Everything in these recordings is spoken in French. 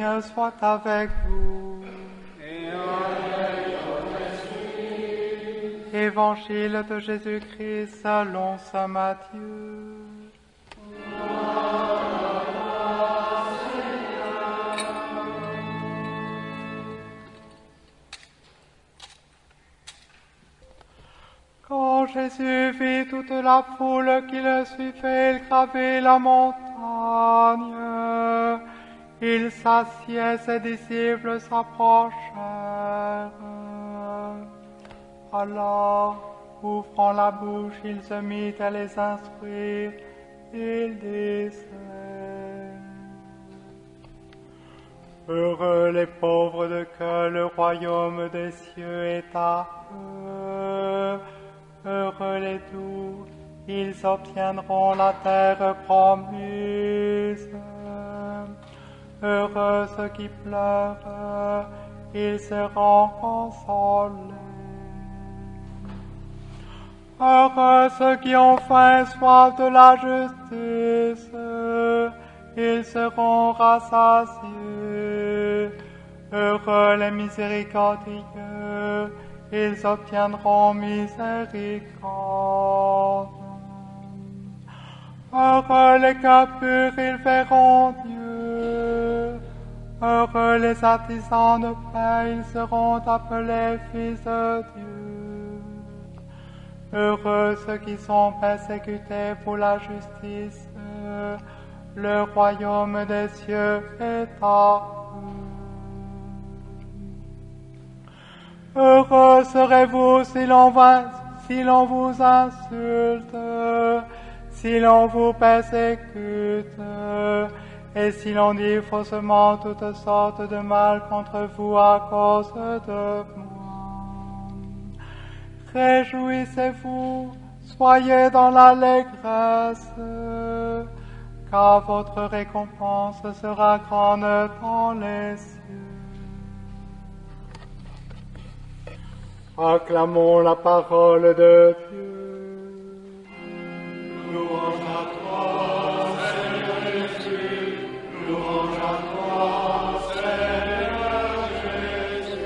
Seigneur soit avec vous. Et avec ton esprit. Évangile de Jésus-Christ selon saint Matthieu. Quand Jésus vit toute la foule qui le suivait graver la montagne, il s'assied, ses disciples s'approchèrent. Alors, ouvrant la bouche, il se mit à les instruire. Il disait: Heureux les pauvres de cœur, le royaume des cieux est à eux. Heureux les doux, ils obtiendront la terre promise. Heureux ceux qui pleurent, ils seront consolés. Heureux ceux qui ont faim et soif de la justice, ils seront rassasiés. Heureux les miséricordieux, ils obtiendront miséricorde. Heureux les cœurs purs, ils verront Dieu. Heureux les artisans de paix, ils seront appelés fils de Dieu. Heureux ceux qui sont persécutés pour la justice, le royaume des cieux est à eux. Heureux serez-vous si l'on vous insulte, si l'on vous persécute, et si l'on dit faussement toutes sortes de mal contre vous à cause de moi. Réjouissez-vous, soyez dans l'allégresse, car votre récompense sera grande dans les cieux. Acclamons la parole de Dieu. Louange à toi, Seigneur Jésus. Louange à toi, Seigneur Jésus.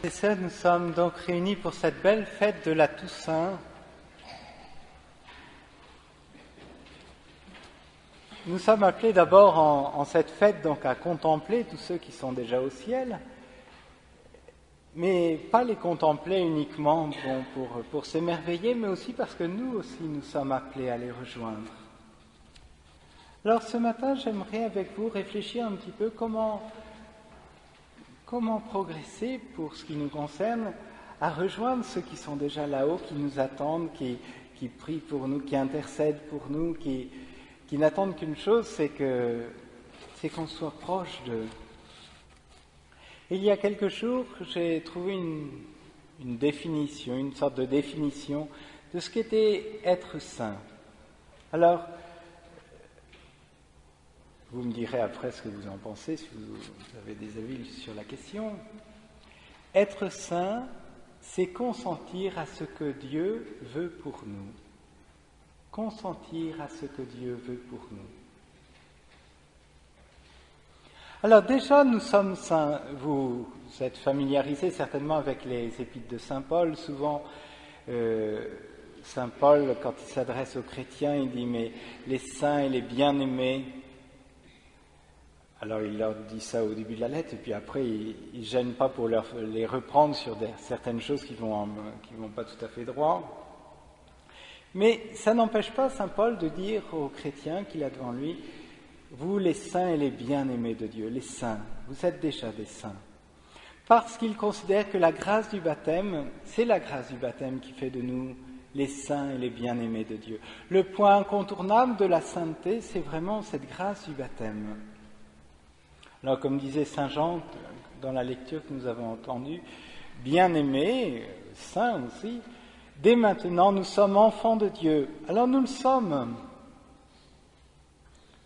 Et ça, nous sommes donc réunis pour cette belle fête de la Toussaint. Nous sommes appelés d'abord en cette fête donc à contempler tous ceux qui sont déjà au ciel, mais pas les contempler uniquement pour s'émerveiller, mais aussi parce que nous aussi nous sommes appelés à les rejoindre. Alors ce matin, j'aimerais avec vous réfléchir un petit peu comment progresser pour ce qui nous concerne à rejoindre ceux qui sont déjà là-haut, qui nous attendent, qui prient pour nous, qui intercèdent pour nous, qui n'attendent qu'une chose, c'est qu'on soit proche d'eux. Il y a quelques jours, j'ai trouvé une définition, une sorte de définition de ce qu'était être saint. Alors, vous me direz après ce que vous en pensez, si vous avez des avis sur la question. Être saint, c'est consentir à ce que Dieu veut pour nous. Consentir à ce que Dieu veut pour nous. Alors déjà, nous sommes saints. Vous êtes familiarisés certainement avec les épîtres de Saint Paul. Souvent, Saint Paul, quand il s'adresse aux chrétiens, il dit « mais les saints et les bien-aimés ». Alors il leur dit ça au début de la lettre, et puis après, il ne gêne pas pour les reprendre sur certaines choses qui vont pas tout à fait droit. Mais ça n'empêche pas Saint Paul de dire aux chrétiens qu'il a devant lui, vous les saints et les bien-aimés de Dieu, les saints, vous êtes déjà des saints. Parce qu'il considère que la grâce du baptême, c'est la grâce du baptême qui fait de nous les saints et les bien-aimés de Dieu. Le point incontournable de la sainteté, c'est vraiment cette grâce du baptême. Alors comme disait Saint Jean dans la lecture que nous avons entendue, bien-aimés, saints aussi, dès maintenant, nous sommes enfants de Dieu. Alors nous le sommes.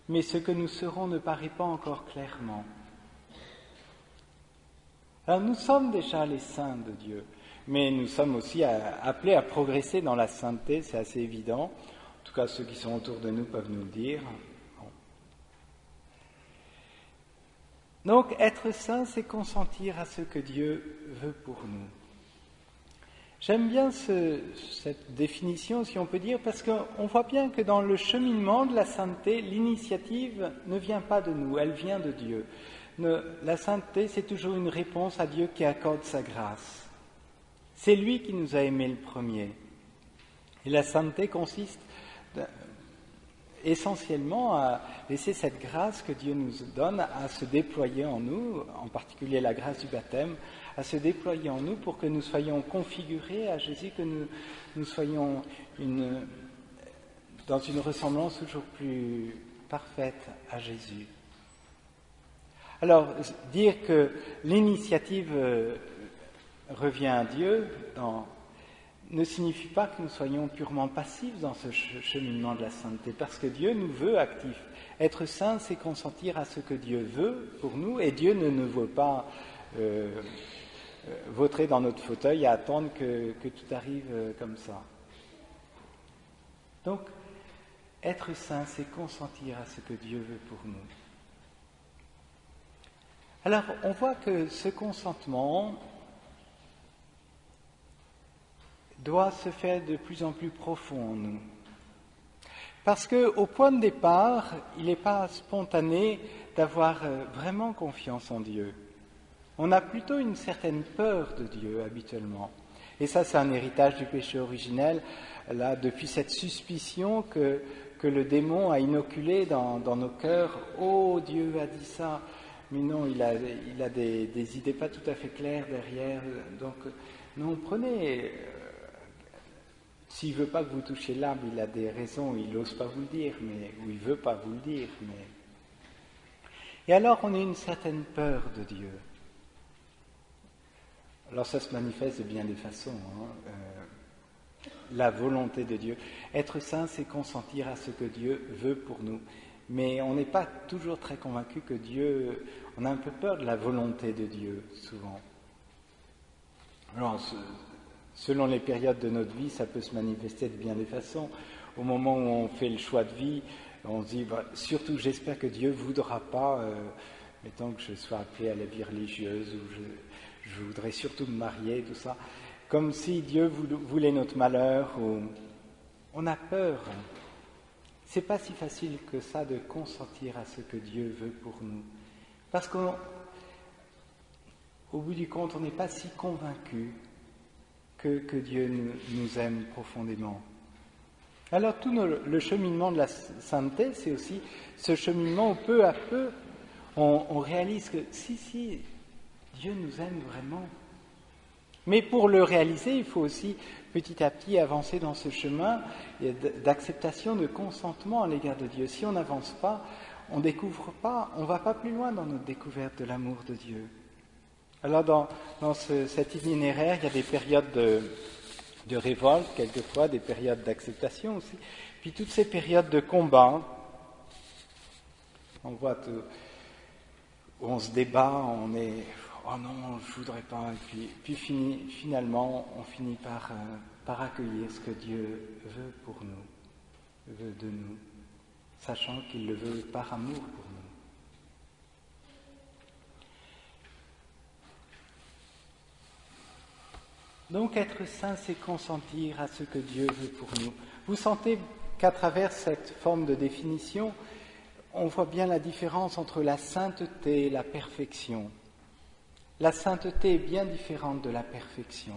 Mais ce que nous serons ne paraît pas encore clairement. Alors nous sommes déjà les saints de Dieu. Mais nous sommes aussi appelés à progresser dans la sainteté, c'est assez évident. En tout cas, ceux qui sont autour de nous peuvent nous le dire. Bon. Donc, être saint, c'est consentir à ce que Dieu veut pour nous. J'aime bien cette définition, si on peut dire, parce qu'on voit bien que dans le cheminement de la sainteté, l'initiative ne vient pas de nous, elle vient de Dieu. La sainteté, c'est toujours une réponse à Dieu qui accorde sa grâce. C'est lui qui nous a aimés le premier. Et la sainteté consiste essentiellement à laisser cette grâce que Dieu nous donne à se déployer en nous, en particulier la grâce du baptême, à se déployer en nous pour que nous soyons configurés à Jésus, que nous soyons dans une ressemblance toujours plus parfaite à Jésus. Alors, dire que l'initiative revient à Dieu ne signifie pas que nous soyons purement passifs dans ce cheminement de la sainteté, parce que Dieu nous veut actifs. Être saint, c'est consentir à ce que Dieu veut pour nous, et Dieu ne nous veut pas vautrer dans notre fauteuil et attendre que tout arrive comme ça. Donc, être saint, c'est consentir à ce que Dieu veut pour nous. Alors, on voit que ce consentement doit se faire de plus en plus profond en nous. Parce qu'au point de départ, il n'est pas spontané d'avoir vraiment confiance en Dieu. On a plutôt une certaine peur de Dieu habituellement. Et ça, c'est un héritage du péché originel, là, depuis cette suspicion que le démon a inoculée dans nos cœurs. « Oh, Dieu a dit ça !» Mais non, il a des idées pas tout à fait claires derrière. Donc, non, prenez... S'il ne veut pas que vous touchiez l'arbre, il a des raisons, il n'ose pas vous le dire, ou il ne veut pas vous le dire. Et alors, on a une certaine peur de Dieu. Alors, ça se manifeste de bien des façons. La volonté de Dieu. Être saint, c'est consentir à ce que Dieu veut pour nous. Mais on n'est pas toujours très convaincu que Dieu... On a un peu peur de la volonté de Dieu, souvent. Alors, selon les périodes de notre vie, ça peut se manifester de bien des façons. Au moment où on fait le choix de vie, on se dit, surtout j'espère que Dieu ne voudra pas, mettons que je sois appelé à la vie religieuse, ou je voudrais surtout me marier, tout ça. Comme si Dieu voulait notre malheur, ou on a peur. C'est pas si facile que ça de consentir à ce que Dieu veut pour nous. Parce qu'au bout du compte, on n'est pas si convaincu que Dieu nous aime profondément. Alors tout le cheminement de la sainteté, c'est aussi ce cheminement où peu à peu, on réalise que si, Dieu nous aime vraiment. Mais pour le réaliser, il faut aussi petit à petit avancer dans ce chemin d'acceptation, de consentement à l'égard de Dieu. Si on n'avance pas, on ne découvre pas, on ne va pas plus loin dans notre découverte de l'amour de Dieu. Alors dans cet itinéraire, il y a des périodes de révolte, quelquefois, des périodes d'acceptation aussi, puis toutes ces périodes de combat, on voit où on se débat, on est « oh non, je ne voudrais pas », et puis finalement, on finit par accueillir ce que Dieu veut pour nous, veut de nous, sachant qu'il le veut par amour pour nous. Donc être saint, c'est consentir à ce que Dieu veut pour nous. Vous sentez qu'à travers cette forme de définition, on voit bien la différence entre la sainteté et la perfection. La sainteté est bien différente de la perfection.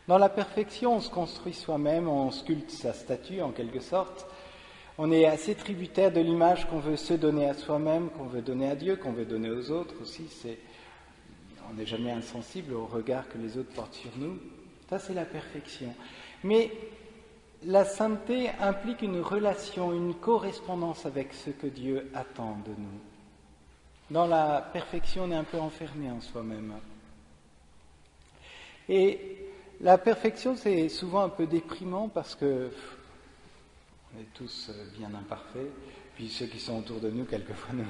Dans la perfection, on se construit soi-même, on sculpte sa statue en quelque sorte. On est assez tributaire de l'image qu'on veut se donner à soi-même, qu'on veut donner à Dieu, qu'on veut donner aux autres aussi. On n'est jamais insensible au regard que les autres portent sur nous. Ça, c'est la perfection. Mais la sainteté implique une relation, une correspondance avec ce que Dieu attend de nous. Dans la perfection, on est un peu enfermé en soi-même. Et la perfection, c'est souvent un peu déprimant parce que on est tous bien imparfaits. Puis ceux qui sont autour de nous, quelquefois, ne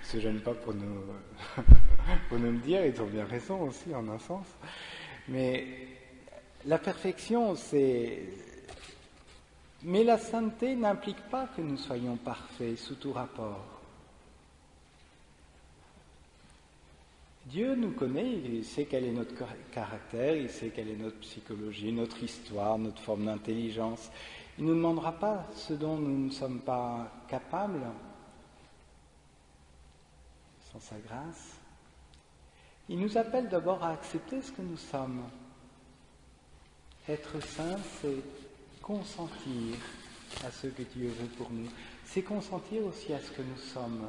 se gênent pas pour nous le dire. Ils ont bien raison aussi, en un sens. Mais la perfection, c'est... Mais la sainteté n'implique pas que nous soyons parfaits sous tout rapport. Dieu nous connaît, il sait quel est notre caractère, il sait quelle est notre psychologie, notre histoire, notre forme d'intelligence. Il ne nous demandera pas ce dont nous ne sommes pas capables, sans sa grâce. Il nous appelle d'abord à accepter ce que nous sommes. Être saint, c'est consentir à ce que Dieu veut pour nous. C'est consentir aussi à ce que nous sommes.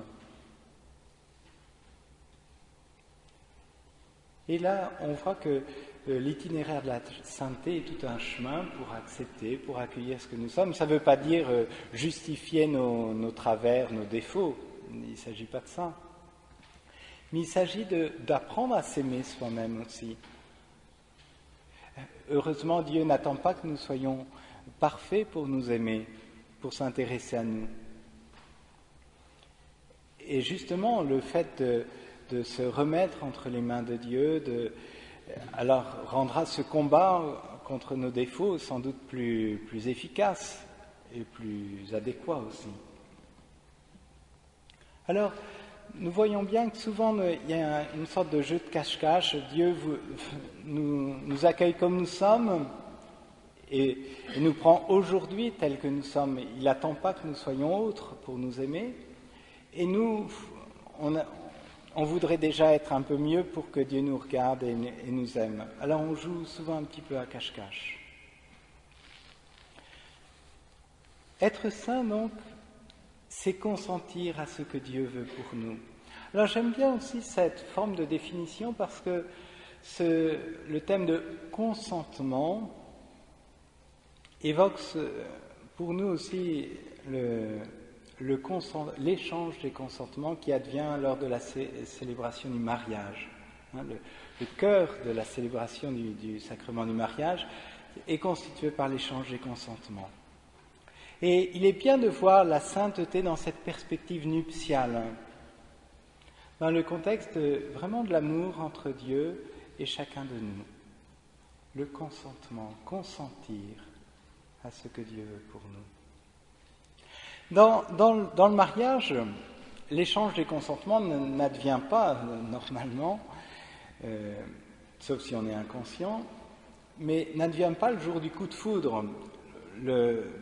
Et là, on voit que l'itinéraire de la sainteté est tout un chemin pour accepter, pour accueillir ce que nous sommes. Ça ne veut pas dire justifier nos travers, nos défauts. Il ne s'agit pas de ça. Mais il s'agit d'apprendre à s'aimer soi-même aussi. Heureusement, Dieu n'attend pas que nous soyons parfaits pour nous aimer, pour s'intéresser à nous. Et justement, le fait de se remettre entre les mains de Dieu, alors rendra ce combat contre nos défauts sans doute plus efficace et plus adéquat aussi. Alors, nous voyons bien que souvent il y a une sorte de jeu de cache-cache. Dieu nous accueille comme nous sommes et nous prend aujourd'hui tels que nous sommes. Il n'attend pas que nous soyons autres pour nous aimer. Et nous, on voudrait déjà être un peu mieux pour que Dieu nous regarde et nous aime. Alors on joue souvent un petit peu à cache-cache. Être saint, donc, c'est consentir à ce que Dieu veut pour nous. Alors j'aime bien aussi cette forme de définition parce que le thème de consentement évoque pour nous aussi l'échange des consentements qui advient lors de la célébration du mariage. Le cœur de la célébration du sacrement du mariage est constitué par l'échange des consentements. Et il est bien de voir la sainteté dans cette perspective nuptiale, dans le contexte vraiment de l'amour entre Dieu et chacun de nous. Le consentement, consentir à ce que Dieu veut pour nous. Dans le mariage, l'échange des consentements n'advient pas normalement, sauf si on est inconscient, mais n'advient pas le jour du coup de foudre,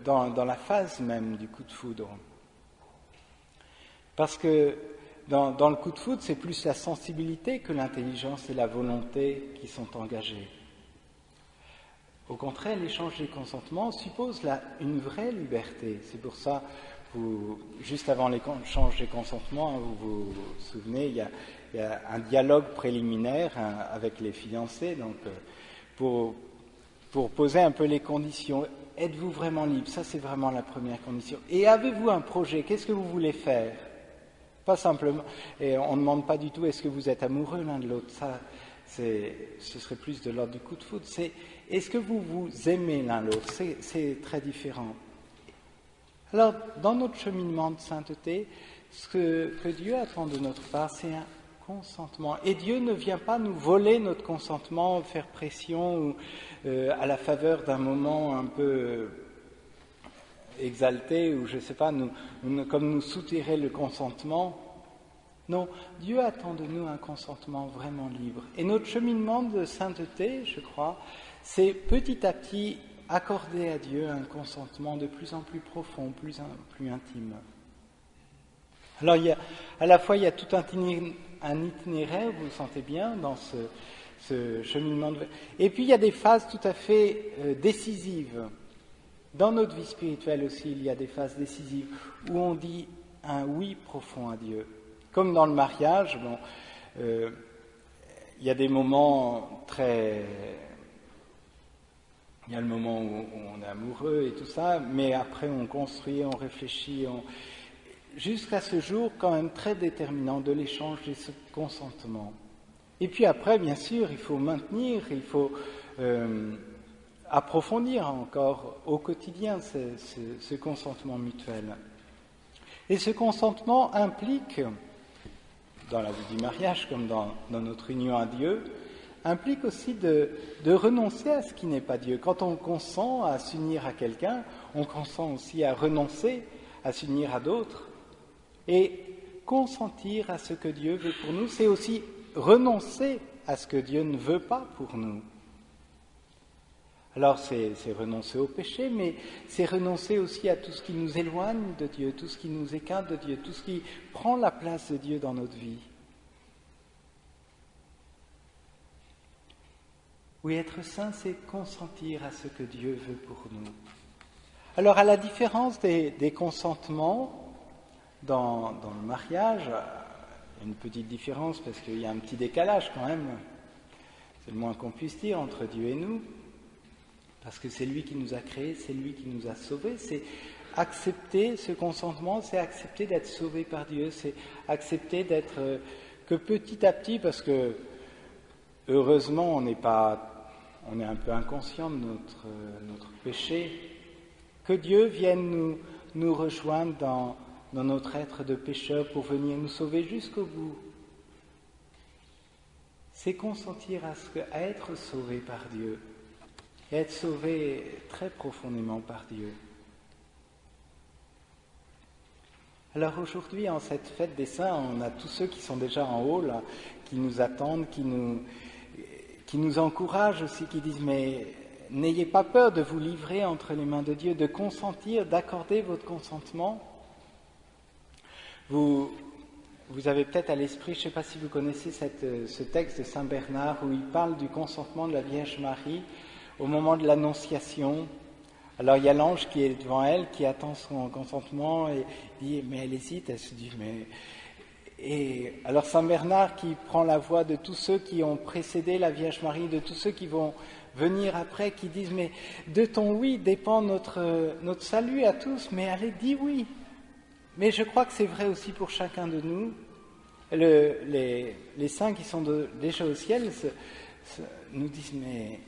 dans la phase même du coup de foudre. Parce que dans le coup de foudre, c'est plus la sensibilité que l'intelligence et la volonté qui sont engagées. Au contraire, l'échange des consentements suppose une vraie liberté. C'est pour ça, juste avant l'échange des consentements, vous vous souvenez, il y a un dialogue préliminaire avec les fiancés, donc pour poser un peu les conditions. Êtes-vous vraiment libre? Ça, c'est vraiment la première condition. Et avez-vous un projet? Qu'est-ce que vous voulez faire? Pas simplement, et on ne demande pas du tout est-ce que vous êtes amoureux l'un de l'autre. Ça, ce serait plus de l'ordre du coup de foudre. C'est est-ce que vous vous aimez l'un l'autre? C'est très différent. Alors, dans notre cheminement de sainteté, ce que Dieu attend de notre part, c'est un consentement. Et Dieu ne vient pas nous voler notre consentement, faire pression ou à la faveur d'un moment un peu exalté ou je ne sais pas, comme nous soutirer le consentement. Non, Dieu attend de nous un consentement vraiment libre. Et notre cheminement de sainteté, je crois, c'est petit à petit accorder à Dieu un consentement de plus en plus profond, plus intime. Alors, à la fois, il y a tout un itinéraire, vous le sentez bien, dans ce cheminement. Et puis, il y a des phases tout à fait décisives. Dans notre vie spirituelle aussi, il y a des phases décisives où on dit un oui profond à Dieu. Comme dans le mariage, il y a des moments il y a le moment où on est amoureux et tout ça, mais après on construit, on réfléchit, jusqu'à ce jour quand même très déterminant de l'échange de ce consentement. Et puis après, bien sûr, il faut maintenir, il faut approfondir encore au quotidien ce consentement mutuel. Et ce consentement implique, dans la vie du mariage comme dans notre union à Dieu, implique aussi de renoncer à ce qui n'est pas Dieu. Quand on consent à s'unir à quelqu'un, on consent aussi à renoncer à s'unir à d'autres. Et consentir à ce que Dieu veut pour nous, c'est aussi renoncer à ce que Dieu ne veut pas pour nous. Alors c'est renoncer au péché, mais c'est renoncer aussi à tout ce qui nous éloigne de Dieu, tout ce qui nous écarte de Dieu, tout ce qui prend la place de Dieu dans notre vie. Oui, être saint, c'est consentir à ce que Dieu veut pour nous. Alors, à la différence des consentements dans le mariage, il y a une petite différence parce qu'il y a un petit décalage quand même, c'est le moins qu'on puisse dire, entre Dieu et nous, parce que c'est lui qui nous a créés, c'est lui qui nous a sauvés, c'est accepter ce consentement, c'est accepter d'être sauvé par Dieu, c'est accepter d'être que petit à petit, parce que heureusement on est un peu inconscient de notre péché, que Dieu vienne nous rejoindre dans notre être de pécheur pour venir nous sauver jusqu'au bout. C'est consentir à être sauvé par Dieu, et être sauvé très profondément par Dieu. Alors aujourd'hui, en cette fête des saints, on a tous ceux qui sont déjà en haut, là, qui nous attendent, qui nous encouragent aussi, qui disent « mais n'ayez pas peur de vous livrer entre les mains de Dieu, de consentir, d'accorder votre consentement. » Vous avez peut-être à l'esprit, je ne sais pas si vous connaissez ce texte de Saint Bernard où il parle du consentement de la Vierge Marie au moment de l'Annonciation. Alors il y a l'ange qui est devant elle, qui attend son consentement et dit, mais elle hésite, elle se dit, mais... Et alors Saint Bernard qui prend la voix de tous ceux qui ont précédé la Vierge Marie, de tous ceux qui vont venir après, qui disent, mais de ton oui dépend notre salut à tous, mais allez, dis oui. Mais je crois que c'est vrai aussi pour chacun de nous. Les saints qui sont déjà au ciel nous disent, mais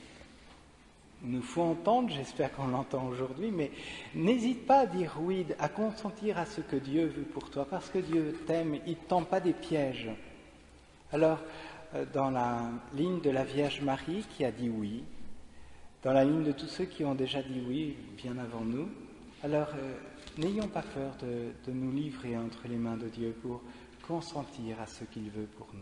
il nous faut entendre, j'espère qu'on l'entend aujourd'hui, mais n'hésite pas à dire oui, à consentir à ce que Dieu veut pour toi, parce que Dieu t'aime, il ne tend pas des pièges. Alors, dans la ligne de la Vierge Marie qui a dit oui, dans la ligne de tous ceux qui ont déjà dit oui bien avant nous, alors n'ayons pas peur de nous livrer entre les mains de Dieu pour consentir à ce qu'il veut pour nous.